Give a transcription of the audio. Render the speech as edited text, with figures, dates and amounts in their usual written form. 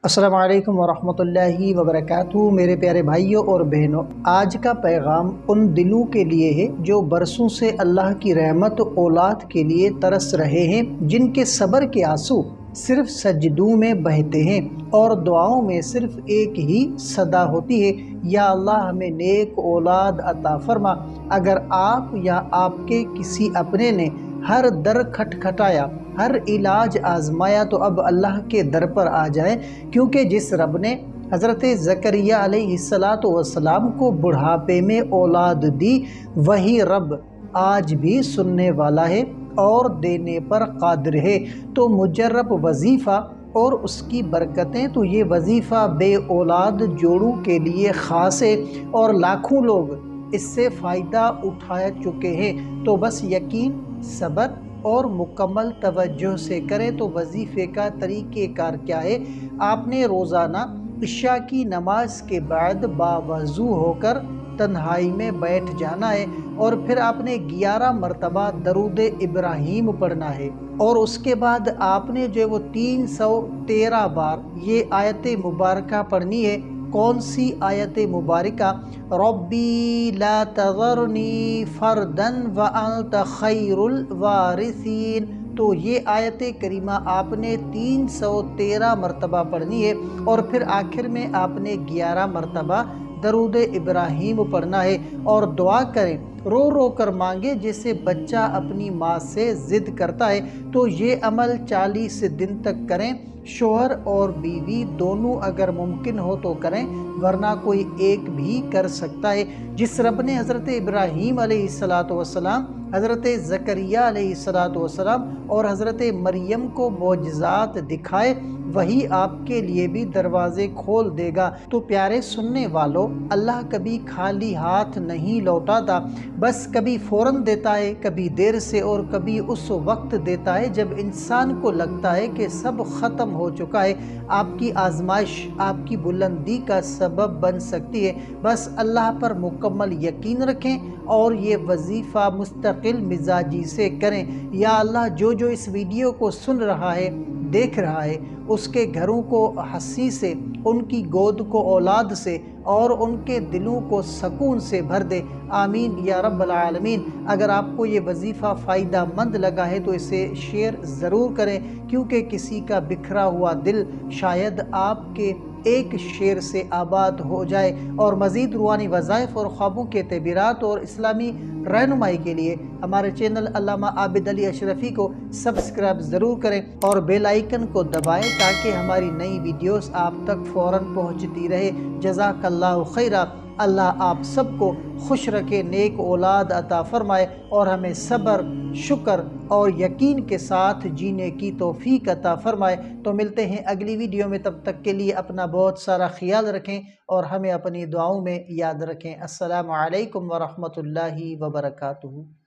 السلام علیکم ورحمۃ اللہ وبرکاتہ۔ میرے پیارے بھائیوں اور بہنوں، آج کا پیغام ان دلوں کے لیے ہے جو برسوں سے اللہ کی رحمت اولاد کے لیے ترس رہے ہیں، جن کے صبر کے آنسو صرف سجدوں میں بہتے ہیں اور دعاؤں میں صرف ایک ہی صدا ہوتی ہے، یا اللہ ہمیں نیک اولاد عطا فرما۔ اگر آپ یا آپ کے کسی اپنے نے ہر در کھٹکھٹایا، ہر علاج آزمایا، تو اب اللہ کے در پر آ جائیں، کیونکہ جس رب نے حضرت زکریا علیہ السلام کو بڑھاپے میں اولاد دی، وہی رب آج بھی سننے والا ہے اور دینے پر قادر ہے۔ تو مجرب وظیفہ اور اس کی برکتیں، تو یہ وظیفہ بے اولاد جوڑوں کے لیے خاص ہے اور لاکھوں لوگ اس سے فائدہ اٹھا چکے ہیں۔ تو بس یقین، صبر اور مکمل توجہ سے کریں۔ تو وظیفے کا طریقہ کار کیا ہے؟ آپ نے روزانہ عشاء کی نماز کے بعد باوضو ہو کر تنہائی میں بیٹھ جانا ہے، اور پھر آپ نے 11 مرتبہ درود ابراہیم پڑھنا ہے، اور اس کے بعد آپ نے جو وہ 313 بار یہ آیت مبارکہ پڑھنی ہے۔ کون سی آیت مبارکہ؟ ربی لا تذرنی فردا وانت خیر الوارثین۔ تو یہ آیت کریمہ آپ نے 313 مرتبہ پڑھنی ہے، اور پھر آخر میں آپ نے 11 مرتبہ درود ابراہیم پڑھنا ہے، اور دعا کریں، رو رو کر مانگے جیسے بچہ اپنی ماں سے ضد کرتا ہے۔ تو یہ عمل 40 دن تک کریں۔ شوہر اور بیوی دونوں اگر ممکن ہو تو کریں، ورنہ کوئی ایک بھی کر سکتا ہے۔ جس رب نے حضرت ابراہیم علیہ السلام، حضرت زکریا علیہ السلام اور حضرت مریم کو معجزات دکھائے، وہی آپ کے لیے بھی دروازے کھول دے گا۔ تو پیارے سننے والوں، اللہ کبھی خالی ہاتھ نہیں لوٹاتا، بس کبھی فوراً دیتا ہے، کبھی دیر سے، اور کبھی اس وقت دیتا ہے جب انسان کو لگتا ہے کہ سب ختم ہو چکا ہے۔ آپ کی آزمائش آپ کی بلندی کا سبب بن سکتی ہے۔ بس اللہ پر مکمل یقین رکھیں اور یہ وظیفہ مستقل مزاجی سے کریں۔ یا اللہ، جو اس ویڈیو کو سن رہا ہے، دیکھ رہا ہے، اس کے گھروں کو ہنسی سے، ان کی گود کو اولاد سے، اور ان کے دلوں کو سکون سے بھر دے۔ آمین یا رب العالمین۔ اگر آپ کو یہ وظیفہ فائدہ مند لگا ہے تو اسے شیئر ضرور کریں، کیونکہ کسی کا بکھرا ہوا دل شاید آپ کے ایک شیئر سے آباد ہو جائے۔ اور مزید روحانی وظائف اور خوابوں کے تعبیرات اور اسلامی رہنمائی کے لیے ہمارے چینل علامہ عابد علی اشرفی کو سبسکرائب ضرور کریں اور بیل آئیکن کو دبائیں تاکہ ہماری نئی ویڈیوز آپ تک فوراً پہنچتی رہے۔ جزاک اللہ خیرہ۔ اللہ آپ سب کو خوش رکھے، نیک اولاد عطا فرمائے، اور ہمیں صبر، شکر اور یقین کے ساتھ جینے کی توفیق عطا فرمائے۔ تو ملتے ہیں اگلی ویڈیو میں، تب تک کے لیے اپنا بہت سارا خیال رکھیں اور ہمیں اپنی دعاؤں میں یاد رکھیں۔ السلام علیکم ورحمۃ اللہ وبرکاتہ۔